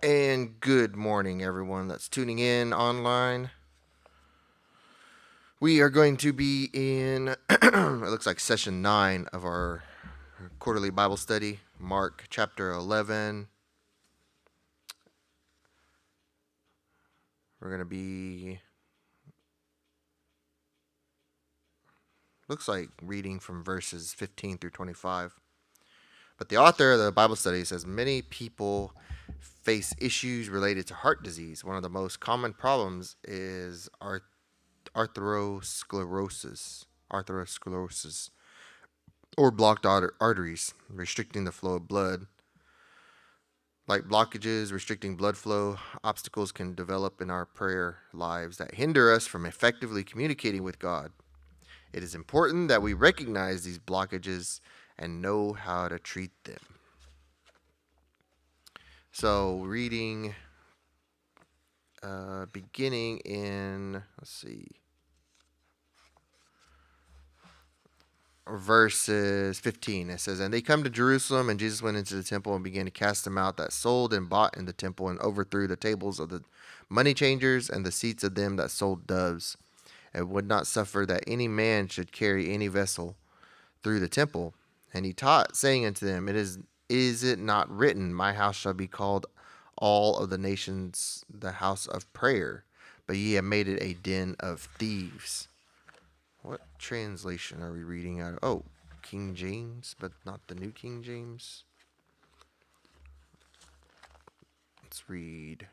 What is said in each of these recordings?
And good morning, everyone that's tuning in online. We are going to be in, it looks like session 9 of our quarterly Bible study, Mark chapter 11. We're going to be, looks like reading from verses 15 through 25. But the author of the Bible study says many people face issues related to heart disease. One of the most common problems is arthrosclerosis. Arthrosclerosis or blocked arteries, restricting the flow of blood. Like blockages, restricting blood flow, obstacles can develop in our prayer lives that hinder us from effectively communicating with God. It is important that we recognize these blockages and know how to treat them. So, reading beginning in, let's see, verses 15. It says, "And they come to Jerusalem, and Jesus went into the temple and began to cast them out that sold and bought in the temple, and overthrew the tables of the money changers and the seats of them that sold doves, and would not suffer that any man should carry any vessel through the temple. And he taught, saying unto them, Is it not written, My house shall be called all of the nations the house of prayer? But ye have made it a den of thieves." What translation are we reading out of? Oh, King James, but not the New King James. Let's read.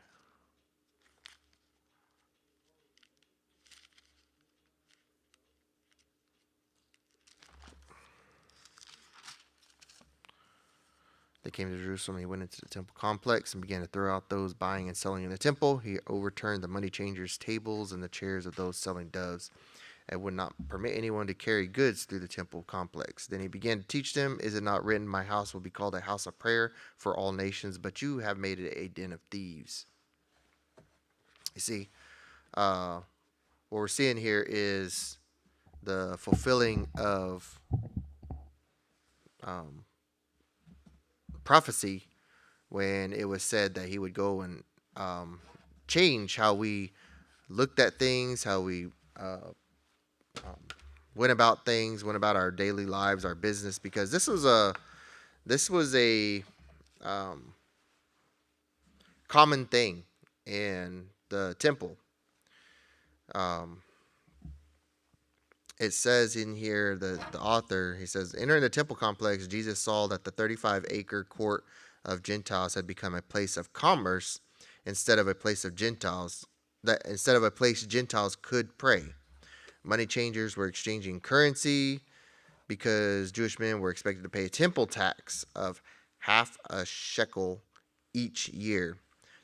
They came to Jerusalem. He went into the temple complex and began to throw out those buying and selling in the temple. He overturned the money changers' tables and the chairs of those selling doves, and would not permit anyone to carry goods through the temple complex. Then he began to teach them, Is it not written, My house will be called a house of prayer for all nations, but you have made it a den of thieves? You see, what we're seeing here is the fulfilling of um, prophecy when it was said that he would go and um, change how we looked at things, how we uh, um, went about things, went about our daily lives, our business, because this was a um, common thing in the temple. Um, it says in here, the author, he says, entering the temple complex, Jesus saw that the 35-acre court of Gentiles had become a place of commerce instead of a place of Gentiles, that instead of a place Gentiles could pray. Money changers were exchanging currency because Jewish men were expected to pay a temple tax of half a shekel each year.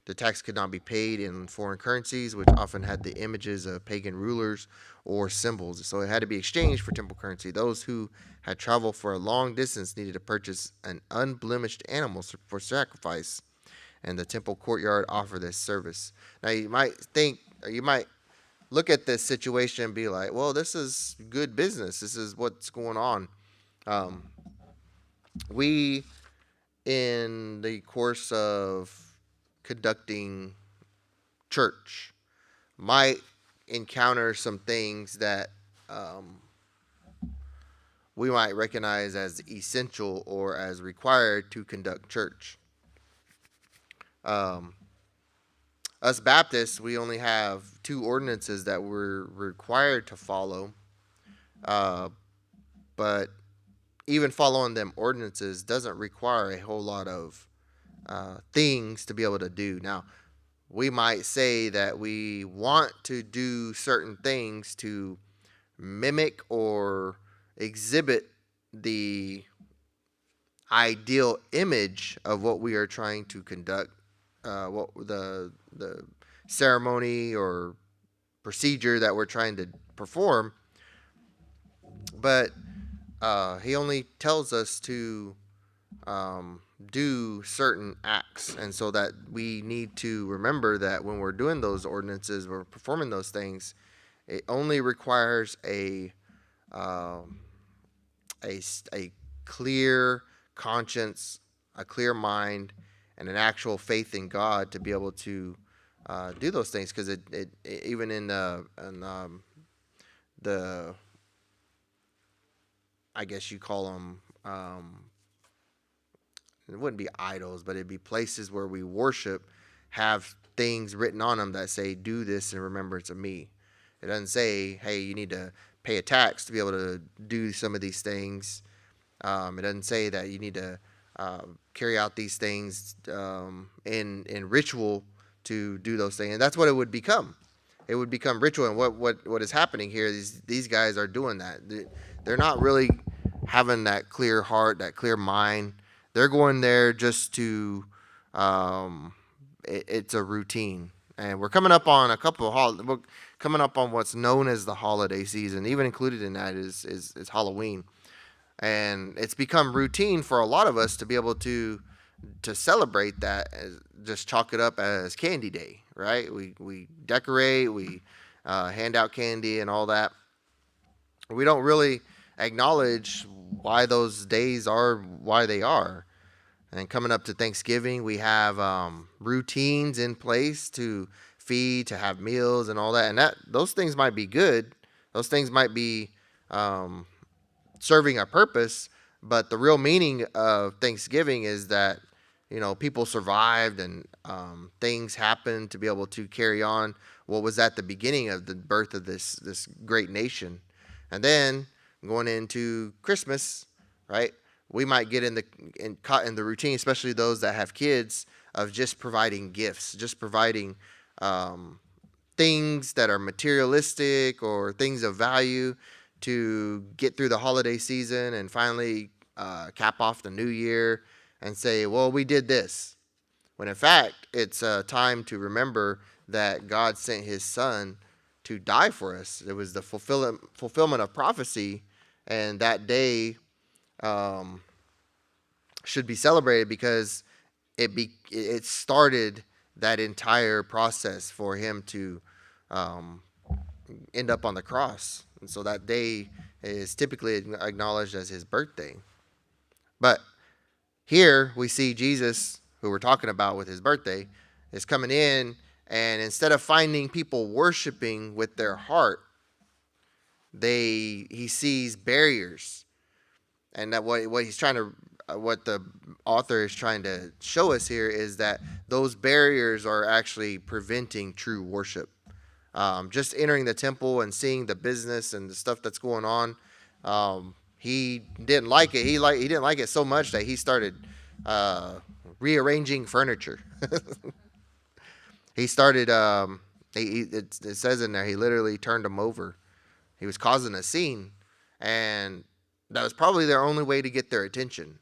The tax could not be paid in foreign currencies, which often had the images of pagan rulers or symbols, so it had to be exchanged for temple currency. Those who had traveled for a long distance needed to purchase an unblemished animal for sacrifice, and the temple courtyard offered this service. Now, you might think, or you might look at this situation and be like, well, this is good business. This is what's going on. Um, we, in the course of conducting church, might encounter some things that um, we might recognize as essential or as required to conduct church. Um, us Baptists, we only have two ordinances that we're required to follow, uh, but even following them ordinances doesn't require a whole lot of things to be able to do. Now, we might say that we want to do certain things to mimic or exhibit the ideal image of what we are trying to conduct, what the ceremony or procedure that we're trying to perform. But he only tells us to do certain acts, and so that we need to remember that when we're doing those ordinances, we're performing those things. It only requires um, a clear conscience, a clear mind, and an actual faith in God to be able to do those things. Because it even in the I guess you call them it wouldn't be idols, but it'd be places where we worship, have things written on them that say, "Do this in remembrance of me." It doesn't say, "Hey, you need to pay a tax to be able to do some of these things." It doesn't say that you need to carry out these things in ritual to do those things, and that's what it would become. It would become ritual, and what is happening here is these guys are doing that. They're not really having that clear heart, that clear mind. They're going there just to. It's a routine, and we're coming up on a couple of we're coming up on what's known as the holiday season. Even included in that is Halloween, and it's become routine for a lot of us to be able to celebrate that, as just chalk it up as candy day, right? We decorate, we hand out candy and all that. We don't really acknowledge why those days are why they are. And coming up to Thanksgiving, we have routines in place to feed, to have meals, and all that. And that those things might be good. Those things might be um, serving a purpose. But the real meaning of Thanksgiving is that people survived, and things happened to be able to carry on what was at the beginning of the birth of this great nation. And then going into Christmas, right? We might get caught in the routine, especially those that have kids, of just providing gifts, just providing um, things that are materialistic or things of value to get through the holiday season and finally cap off the new year and say, well, we did this. When in fact, it's a time to remember that God sent his son to die for us. It was the fulfillment of prophecy, and that day um, should be celebrated because it started that entire process for him to um, end up on the cross. And so that day is typically acknowledged as his birthday. But here we see Jesus, who we're talking about with his birthday, is coming in, and instead of finding people worshiping with their heart, he sees barriers, and that what the author is trying to show us here is that those barriers are actually preventing true worship. Just entering the temple and seeing the business and the stuff that's going on, he didn't like it. He didn't like it so much that he started rearranging furniture. He started. It says in there he literally turned them over. He was causing a scene, and that was probably their only way to get their attention.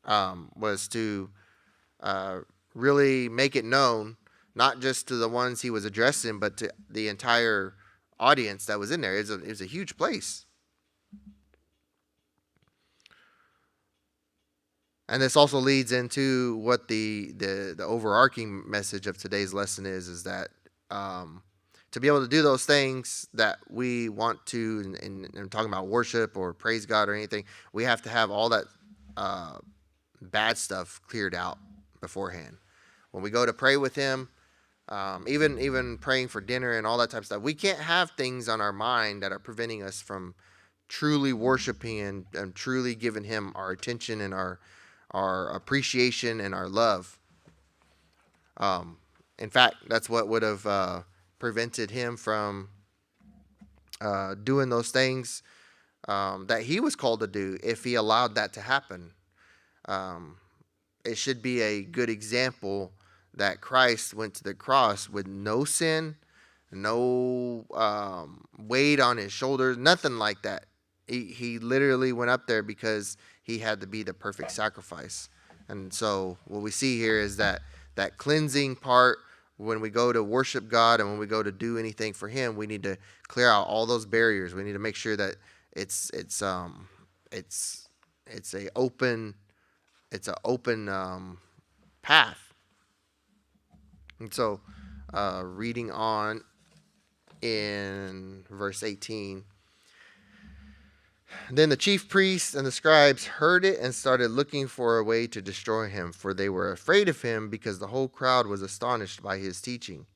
Was to uh, really make it known, not just to the ones he was addressing, but to the entire audience that was in there. It was a huge place. And this also leads into what the overarching message of today's lesson is that to be able to do those things that we want to, and talking about worship or praise God or anything, we have to have all that bad stuff cleared out beforehand. When we go to pray with Him, even praying for dinner and all that type of stuff, we can't have things on our mind that are preventing us from truly worshiping and truly giving Him our attention and our appreciation and our love. In fact, that's what would have prevented him from doing those things that he was called to do if he allowed that to happen. It should be a good example that Christ went to the cross with no sin, no weight on his shoulders, nothing like that. He literally went up there because he had to be the perfect sacrifice. And so what we see here is that cleansing part, when we go to worship God and when we go to do anything for Him, we need to clear out all those barriers. We need to make sure that it's a open path. And so reading on in verse 18. Then the chief priests and the scribes heard it and started looking for a way to destroy him, for they were afraid of him because the whole crowd was astonished by his teaching.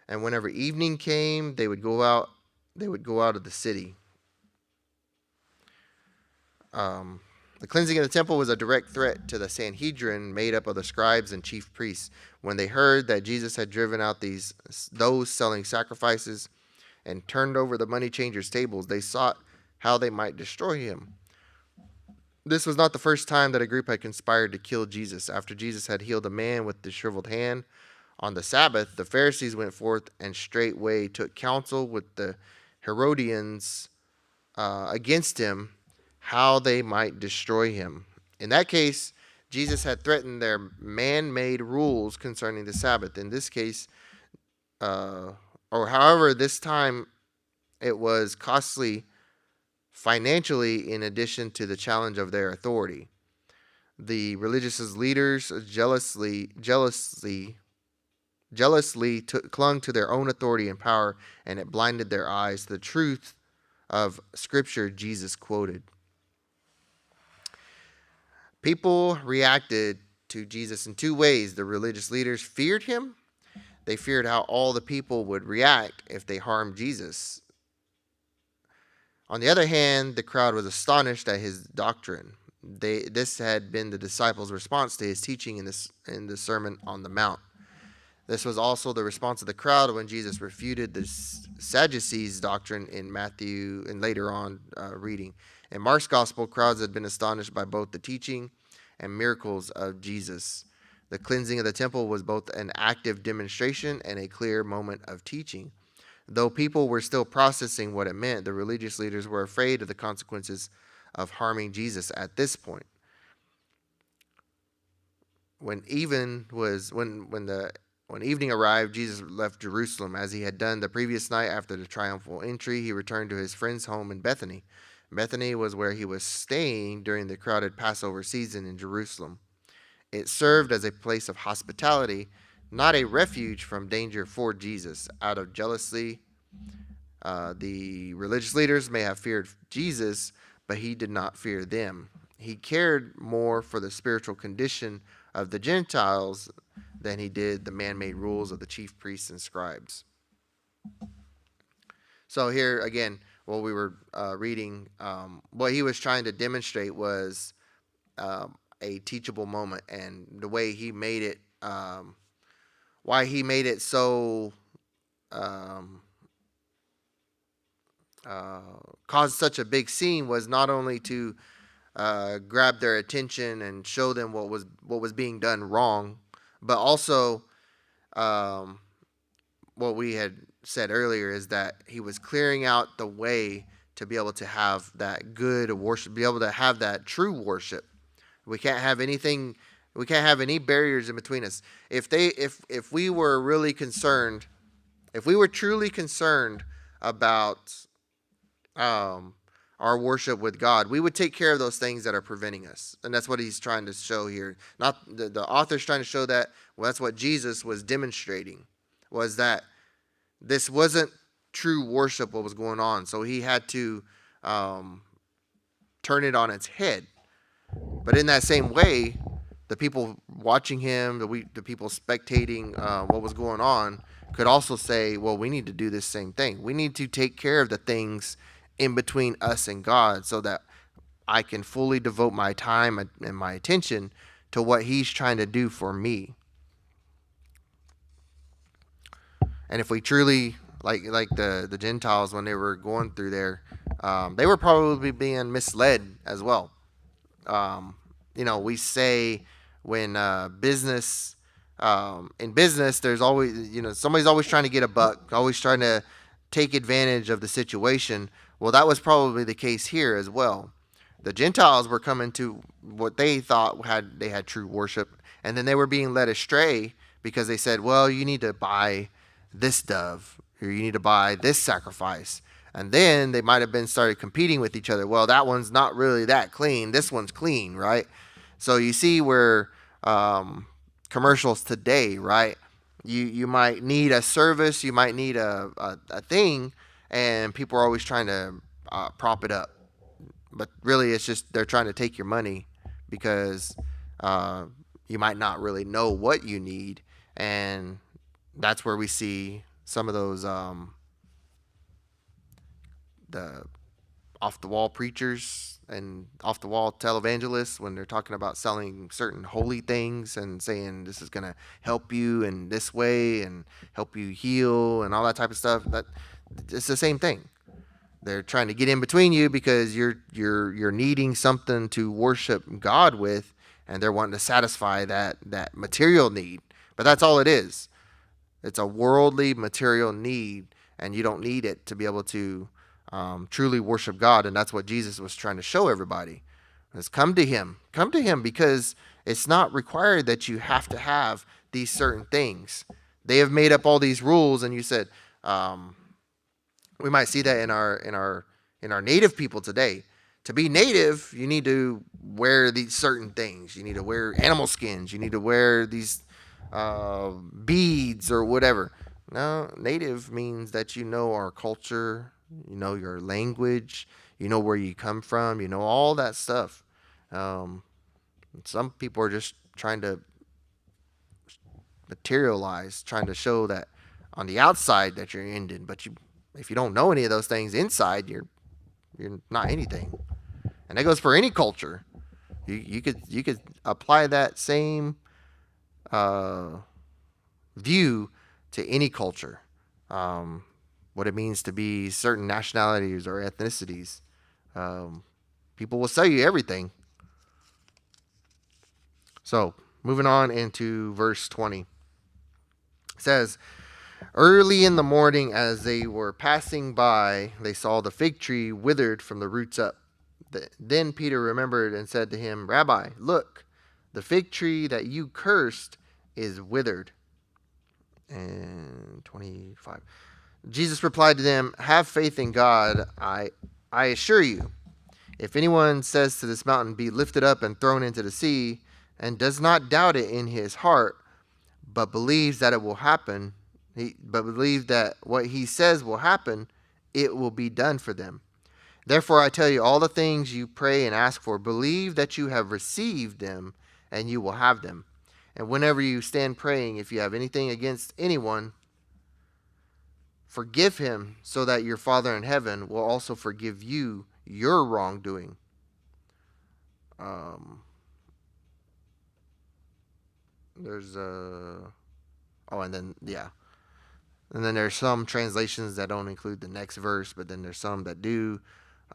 And whenever evening came, they would go out of the city. The cleansing of the temple was a direct threat to the Sanhedrin, made up of the scribes and chief priests. When they heard that Jesus had driven out those selling sacrifices and turned over the money changers' tables, they sought how they might destroy him. This was not the first time that a group had conspired to kill Jesus. After Jesus had healed a man with the shriveled hand on the Sabbath, the Pharisees went forth and straightway took counsel with the Herodians against him, how they might destroy him. In that case, Jesus had threatened their man-made rules concerning the Sabbath. In this case, however, this time it was costly financially in addition to the challenge of their authority. The religious leaders jealously clung to their own authority and power, and it blinded their eyes to the truth of Scripture Jesus quoted. People reacted to Jesus in two ways. The religious leaders feared him. They feared how all the people would react if they harmed Jesus. On the other hand, the crowd was astonished at his doctrine. This had been the disciples' response to his teaching in the Sermon on the Mount. This was also the response of the crowd when Jesus refuted the Sadducees' doctrine in Matthew and later on reading. In Mark's gospel, crowds had been astonished by both the teaching and miracles of Jesus. The cleansing of the temple was both an active demonstration and a clear moment of teaching. Though people were still processing what it meant, the religious leaders were afraid of the consequences of harming Jesus at this point. When evening arrived, Jesus left Jerusalem. As he had done the previous night after the triumphal entry, he returned to his friend's home in Bethany. Bethany was where he was staying during the crowded Passover season in Jerusalem. It served as a place of hospitality, not a refuge from danger for Jesus. Out of jealousy, the religious leaders may have feared Jesus, but he did not fear them. He cared more for the spiritual condition of the Gentiles than he did the man-made rules of the chief priests and scribes. So here again, what we were reading, what he was trying to demonstrate was a teachable moment, and the way he made it, why he made it so caused such a big scene was not only to grab their attention and show them what was being done wrong, but also what we had said earlier is that he was clearing out the way to be able to have that good worship, be able to have that true worship. We can't have anything, we can't have any barriers in between us. If we were really concerned, if we were truly concerned about our worship with God, we would take care of those things that are preventing us. And that's what he's trying to show here. Not the author's trying to show that, well, that's what Jesus was demonstrating, was that this wasn't true worship what was going on. So he had to turn it on its head. But in that same way, the people watching him, the people spectating what was going on, could also say, well, we need to do this same thing. We need to take care of the things in between us and God so that I can fully devote my time and my attention to what he's trying to do for me. And if we truly, like the Gentiles when they were going through there, they were probably being misled as well. We say when business, in business, there's always, somebody's always trying to get a buck, always trying to take advantage of the situation. Well, that was probably the case here as well. The Gentiles were coming to what they thought they had true worship, and then they were being led astray because they said, well, you need to buy this dove, or you need to buy this sacrifice. And then they might have been started competing with each other. Well, that one's not really that clean. This one's clean, right? So you see where commercials today, right? You might need a service, you might need a thing, and people are always trying to prop it up. but really it's just they're trying to take your money because uh, you might not really know what you need, and that's where we see some of those the off the wall preachers and off the wall televangelists when they're talking about selling certain holy things and saying this is going to help you in this way and help you heal and all that type of stuff. That it's the same thing. They're trying to get in between you because you're needing something to worship God with, and they're wanting to satisfy that material need. But that's all it is. It's a worldly material need, and you don't need it to be able to truly worship God. And that's what Jesus was trying to show everybody: is come to Him, because it's not required that you have to have these certain things. They have made up all these rules, and you said we might see that in our native people today. To be native, you need to wear these certain things. You need to wear animal skins. You need to wear these beads or whatever. No, native means that you know our culture, you know your language, you know where you come from, you know all that stuff. Um, some people are just trying to materialize, trying to show that on the outside that you're Indian, but if you don't know any of those things inside, you're not anything. And that goes for any culture. You could apply that same view to any culture. What it means to be certain nationalities or ethnicities. People will sell you everything. So, moving on into verse 20. It says, early in the morning, as they were passing by, they saw the fig tree withered from the roots up. Then Peter remembered and said to him, Rabbi, look, the fig tree that you cursed is withered. And 25. Jesus replied to them, have faith in God. I assure you, if anyone says to this mountain, be lifted up and thrown into the sea, and does not doubt it in his heart, but believes that it will happen, but believes that what he says will happen, it will be done for them. Therefore, I tell you, all the things you pray and ask for, believe that you have received them, and you will have them. And whenever you stand praying, if you have anything against anyone, forgive him, so that your Father in heaven will also forgive you your wrongdoing. And then there's some translations that don't include the next verse, but then there's some that do.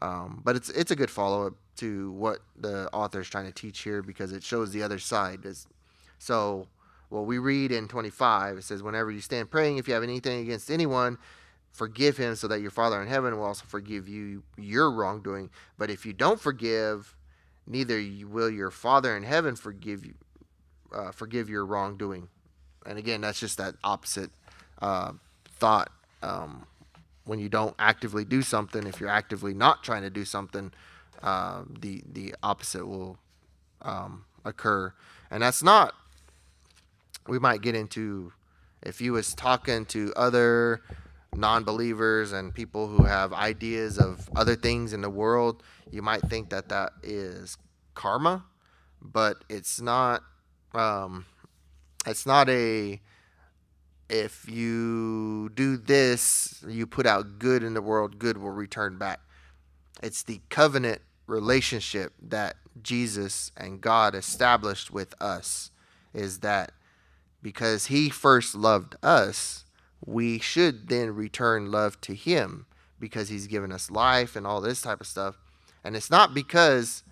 But it's a good follow-up to what the author is trying to teach here, because it shows the other side. So what we read in 25, it says, whenever you stand praying, if you have anything against anyone, forgive him, so that your Father in heaven will also forgive you your wrongdoing. But if you don't forgive, neither will your Father in heaven forgive your wrongdoing. And again, that's just that opposite thought. When you don't actively do something, if you're actively not trying to do something, the opposite will occur. And that's not, we might get into, if you was talking to other non-believers and people who have ideas of other things in the world, you might think that that is karma, but it's not. It's not a, if you do this, you put out good in the world, good will return back. It's the covenant relationship that Jesus and God established with us, is that because he first loved us, we should then return love to him, because he's given us life and all this type of stuff. And it's not because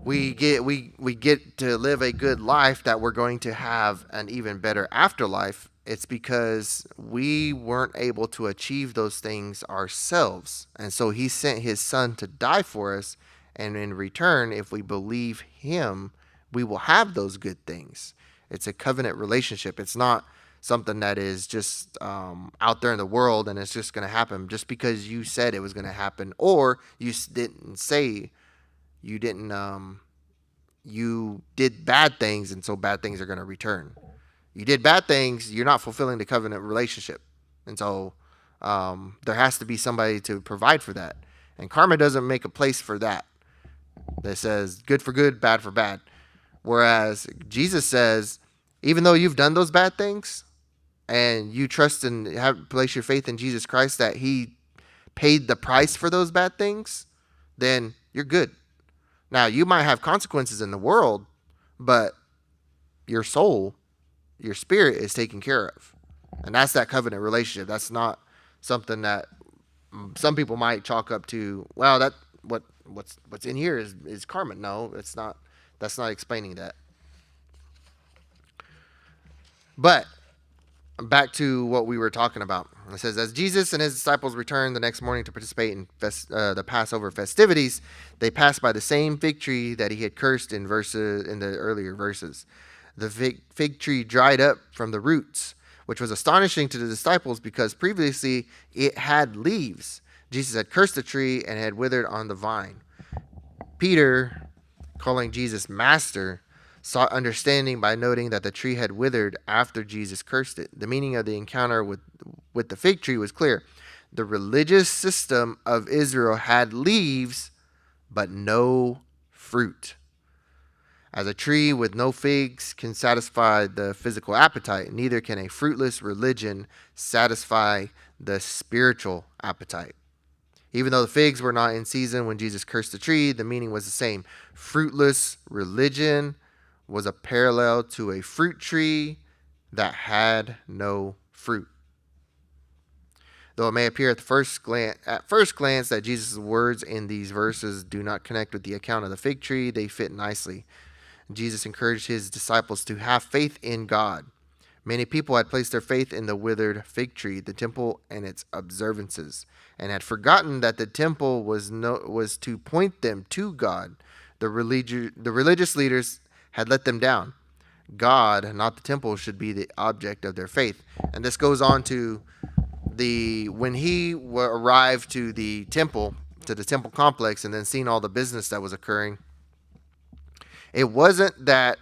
we get to live a good life that we're going to have an even better afterlife. It's because we weren't able to achieve those things ourselves. And so he sent his son to die for us. And in return, if we believe him, we will have those good things. It's a covenant relationship. It's not something that is just out there in the world and it's just going to happen just because you said it was going to happen, or you didn't say, you did bad things, and so bad things are going to return. You did bad things, you're not fulfilling the covenant relationship. And so there has to be somebody to provide for that. And karma doesn't make a place for that. That says good for good, bad for bad. Whereas Jesus says, even though you've done those bad things and you trust and have place your faith in Jesus Christ that he paid the price for those bad things, then you're good. Now, you might have consequences in the world, but your soul, your spirit is taken care of. And that's that covenant relationship. That's not something that some people might chalk up to, well, that what's in here is karma. No, it's not. That's not explaining that. But back to what we were talking about. It says, as Jesus and his disciples returned the next morning to participate in the Passover festivities, they passed by the same fig tree that he had cursed in the earlier verses. The fig tree dried up from the roots, which was astonishing to the disciples because previously it had leaves. Jesus had cursed the tree and had withered on the vine. Peter, calling Jesus Master, sought understanding by noting that the tree had withered after Jesus cursed it. The meaning of the encounter with the fig tree was clear. The religious system of Israel had leaves, but no fruit. As a tree with no figs can satisfy the physical appetite, neither can a fruitless religion satisfy the spiritual appetite. Even though the figs were not in season when Jesus cursed the tree, the meaning was the same. Fruitless religion was a parallel to a fruit tree that had no fruit. Though it may appear at first glance that Jesus' words in these verses do not connect with the account of the fig tree, they fit nicely. Jesus encouraged his disciples to have faith in God. Many people had placed their faith in the withered fig tree, the temple and its observances, and had forgotten that the temple was to point them to God. The religious leaders had let them down. God, not the temple, should be the object of their faith. And this goes on to when he arrived to the temple complex, and then seen all the business that was occurring. It wasn't that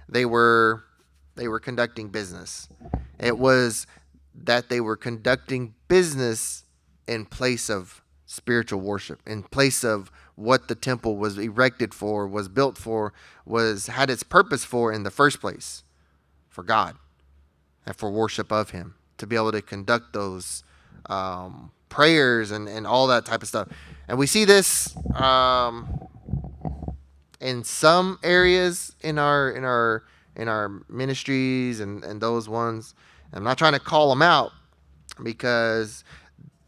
they were conducting business. It was that they were conducting business in place of spiritual worship, in place of what the temple was erected for, was built for, had its purpose for in the first place, for God and for worship of him, to be able to conduct those prayers and all that type of stuff. And we see this in some areas in our ministries and those ones. I'm not trying to call them out because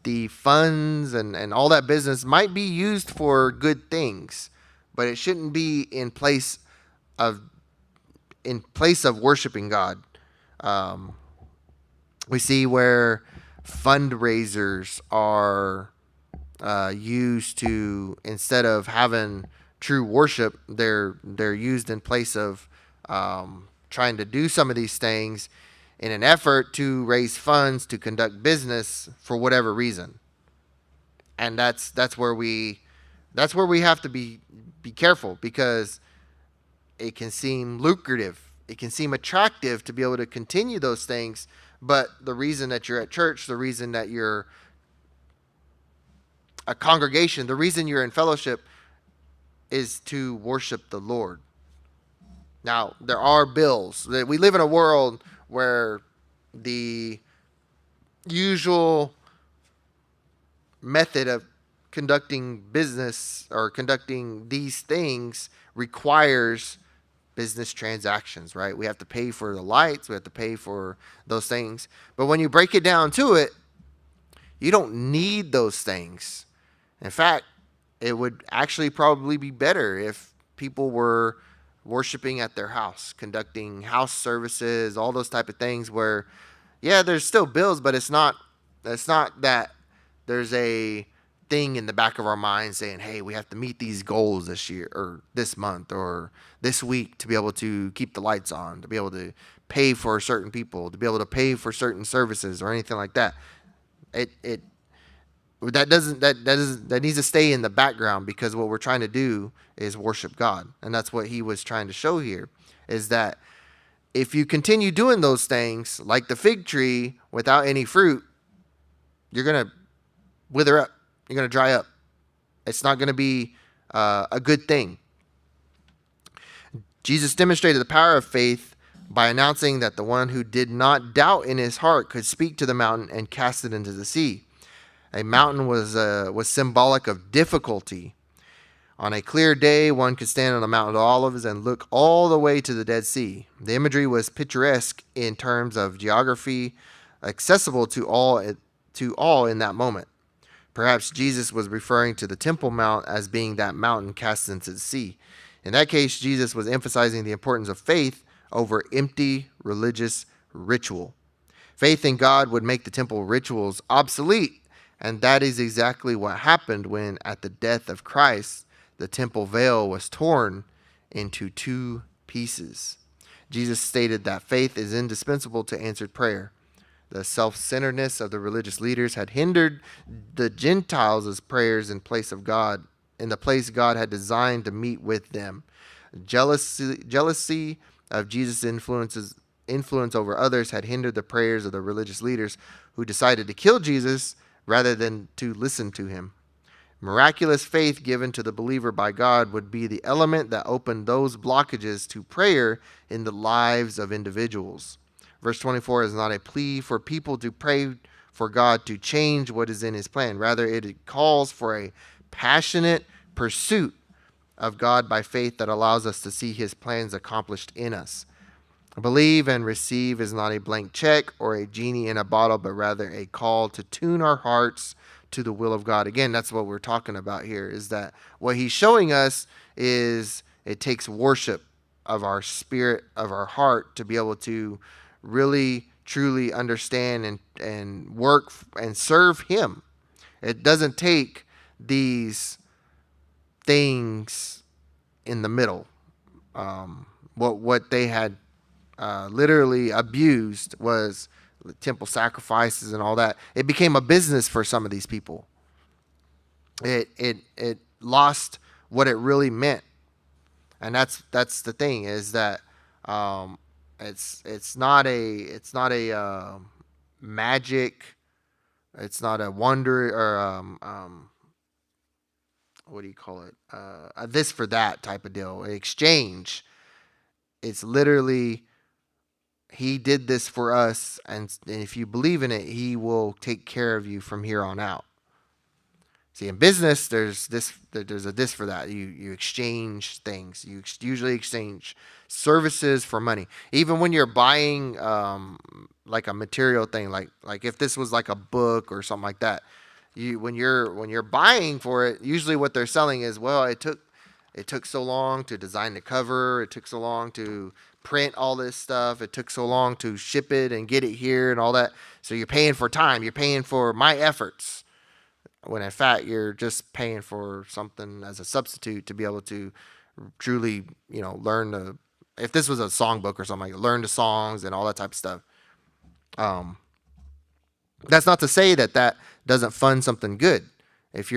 the funds and all that business might be used for good things, but it shouldn't be in place of worshiping God. We see where fundraisers are used to, instead of having true worship, they're used in place of trying to do some of these things in an effort to raise funds to conduct business for whatever reason. And that's where we have to be careful, because it can seem lucrative, it can seem attractive to be able to continue those things, but the reason that you're at church, the reason that you're a congregation, the reason you're in fellowship is to worship the Lord. Now, there are bills. We live in a world where the usual method of conducting business or conducting these things requires business transactions, right? We have to pay for the lights, we have to pay for those things. But when you break it down to it, you don't need those things. In fact, it would actually probably be better if people were worshiping at their house, conducting house services, all those type of things where, yeah, there's still bills, but it's not that there's a thing in the back of our mind saying, hey, we have to meet these goals this year or this month or this week to be able to keep the lights on, to be able to pay for certain people, to be able to pay for certain services or anything like that. That needs to stay in the background, because what we're trying to do is worship God. And that's what he was trying to show here, is that if you continue doing those things like the fig tree without any fruit, you're going to wither up. You're going to dry up. It's not going to be a good thing. Jesus demonstrated the power of faith by announcing that the one who did not doubt in his heart could speak to the mountain and cast it into the sea. A mountain was symbolic of difficulty. On a clear day, one could stand on the Mount of Olives and look all the way to the Dead Sea. The imagery was picturesque in terms of geography, accessible to all in that moment. Perhaps Jesus was referring to the Temple Mount as being that mountain cast into the sea. In that case, Jesus was emphasizing the importance of faith over empty religious ritual. Faith in God would make the temple rituals obsolete, and that is exactly what happened when, at the death of Christ, the temple veil was torn into two pieces. Jesus stated that faith is indispensable to answered prayer. The self-centeredness of the religious leaders had hindered the Gentiles' prayers in the place God had designed to meet with them. Jealousy of Jesus' influence over others had hindered the prayers of the religious leaders who decided to kill Jesus rather than to listen to him. Miraculous faith given to the believer by God would be the element that opened those blockages to prayer in the lives of individuals. Verse 24 is not a plea for people to pray for God to change what is in his plan. Rather, it calls for a passionate pursuit of God by faith that allows us to see his plans accomplished in us. Believe and receive is not a blank check or a genie in a bottle, but rather a call to tune our hearts to the will of God. Again, that's what we're talking about here, is that what he's showing us is it takes worship of our spirit, of our heart, to be able to really truly understand and work and serve him. It doesn't take these things in the middle. What they had literally abused was temple sacrifices and all that. It became a business for some of these people. It lost what it really meant, and that's the thing, is that it's not a magic, it's not a wonder, or what do you call it? A this for that type of deal. Exchange. It's literally, he did this for us, and if you believe in it, he will take care of you from here on out. See, in business, there's a this for that. You exchange things. You usually exchange services for money. Even when you're buying like a material thing, like if this was like a book or something like that, when you're buying for it, usually what they're selling is, well, it took so long to design the cover, it took so long to print all this stuff, it took so long to ship it and get it here and all that. So you're paying for time, you're paying for my efforts, when in fact you're just paying for something as a substitute to be able to truly, learn if this was a songbook or something, like learn the songs and all that type of stuff. That's not to say that doesn't fund something good. If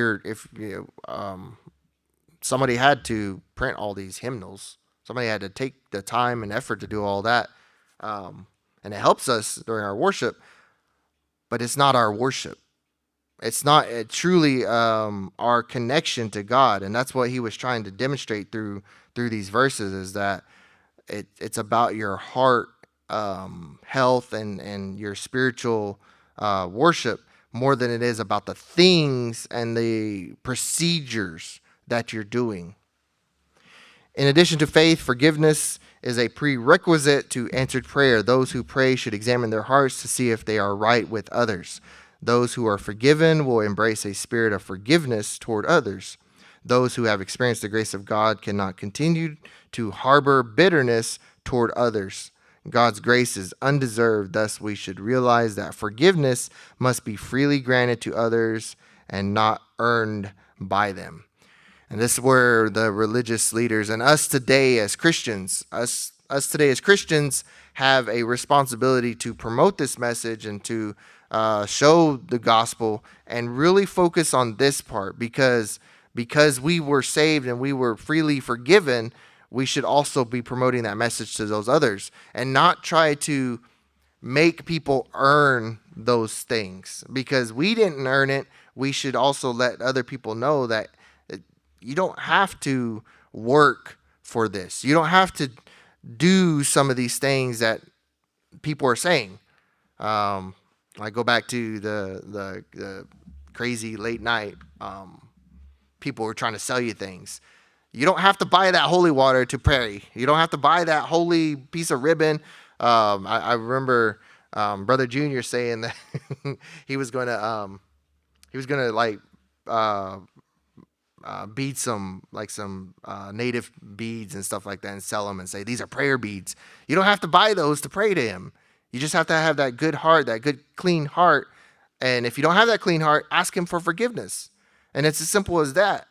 somebody had to print all these hymnals, somebody had to take the time and effort to do all that, and it helps us during our worship, but it's not our worship. It's not truly our connection to God, and that's what he was trying to demonstrate through these verses, is that it's about your heart health and your spiritual worship more than it is about the things and the procedures that you're doing. In addition to faith, forgiveness is a prerequisite to answered prayer. Those who pray should examine their hearts to see if they are right with others. Those who are forgiven will embrace a spirit of forgiveness toward others. Those who have experienced the grace of God cannot continue to harbor bitterness toward others. God's grace is undeserved, thus we should realize that forgiveness must be freely granted to others and not earned by them. And this is where the religious leaders and us today as Christians have a responsibility to promote this message and to show the gospel and really focus on this part, because we were saved and we were freely forgiven. We should also be promoting that message to those others and not try to make people earn those things, because we didn't earn it. We should also let other people know that you don't have to work for this. You don't have to do some of these things that people are saying. I go back to the crazy late night. People were trying to sell you things. You don't have to buy that holy water to pray. You don't have to buy that holy piece of ribbon. I remember Brother Junior saying that he was going to like uh, bead some native beads and stuff like that and sell them and say these are prayer beads. You don't have to buy those to pray to him. You just have to have that good heart, that good clean heart. And if you don't have that clean heart, ask him for forgiveness. And it's as simple as that.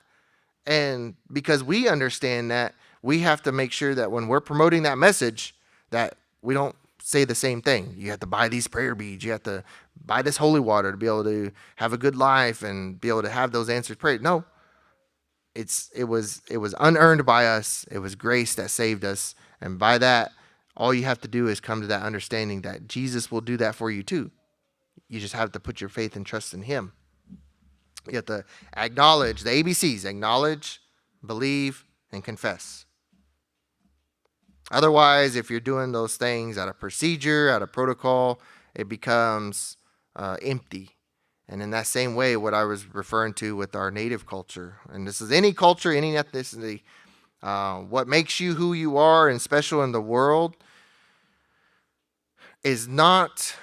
And because we understand that, we have to make sure that when we're promoting that message, that we don't say the same thing. You have to buy these prayer beads. You have to buy this holy water to be able to have a good life and be able to have those answered prayers. No, it was unearned by us. It was grace that saved us. And by that, all you have to do is come to that understanding that Jesus will do that for you too. You just have to put your faith and trust in him. You have to acknowledge the ABCs: acknowledge, believe, and confess. Otherwise, if you're doing those things out of procedure, out of protocol, it becomes empty. And in that same way, what I was referring to with our native culture, and this is any culture, any ethnicity, what makes you who you are and special in the world is not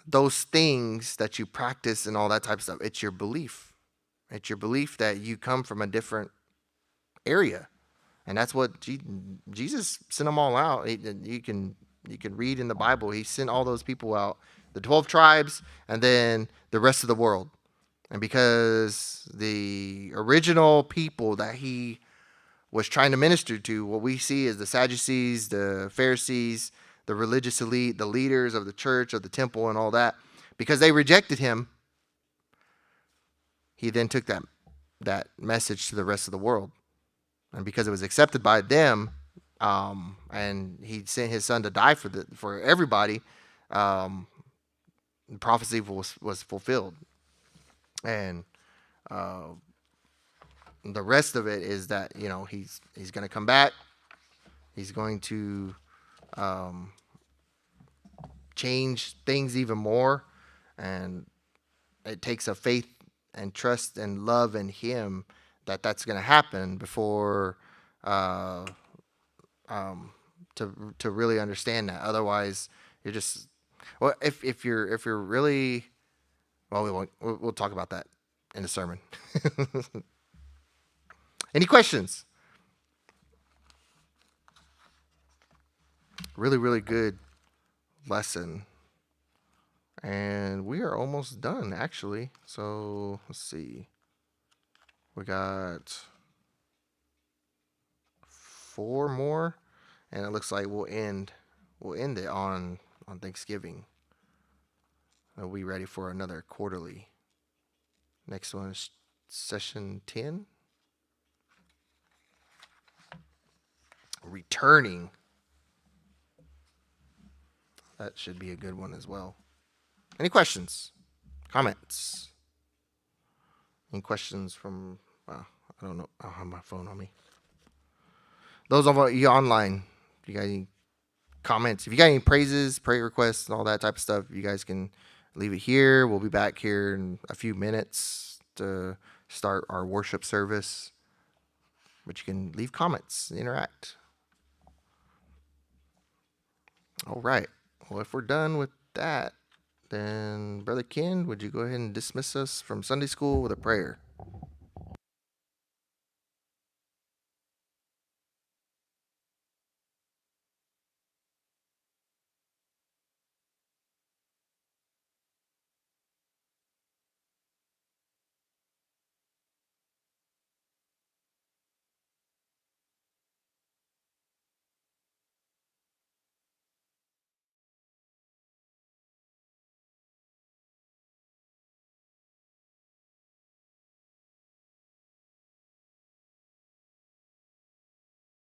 those things that you practice and all that type of stuff. It's your belief. It's your belief that you come from a different area. And that's what Jesus sent them all out. You can read in the Bible. He sent all those people out, the 12 tribes, and then the rest of the world. And because the original people that he was trying to minister to, what we see is the Sadducees, the Pharisees, the religious elite, the leaders of the church, of the temple, and all that, because they rejected him, he then took that message to the rest of the world. And because it was accepted by them, and he sent his son to die for everybody, the prophecy was fulfilled. And the rest of it is that, he's going to come back. He's going to change things even more. And it takes a faith and trust and love in him that's going to happen before to really understand that. Otherwise, you're just, well, if you're really, well, we'll talk about that in the sermon. Any questions? Really, really good lesson. And we are almost done, actually. So let's see. We got 4 more, and it looks like we'll end it on Thanksgiving. Are we ready for another quarterly? Next one is session 10. Returning. That should be a good one as well. Any questions? Comments? Any questions from, I don't know. I don't have my phone on me. Those of you online, if you got any comments, if you got any praises, prayer requests, and all that type of stuff, you guys can leave it here. We'll be back here in a few minutes to start our worship service. But you can leave comments, interact. All right. Well, if we're done with that, then Brother Ken, would you go ahead and dismiss us from Sunday school with a prayer?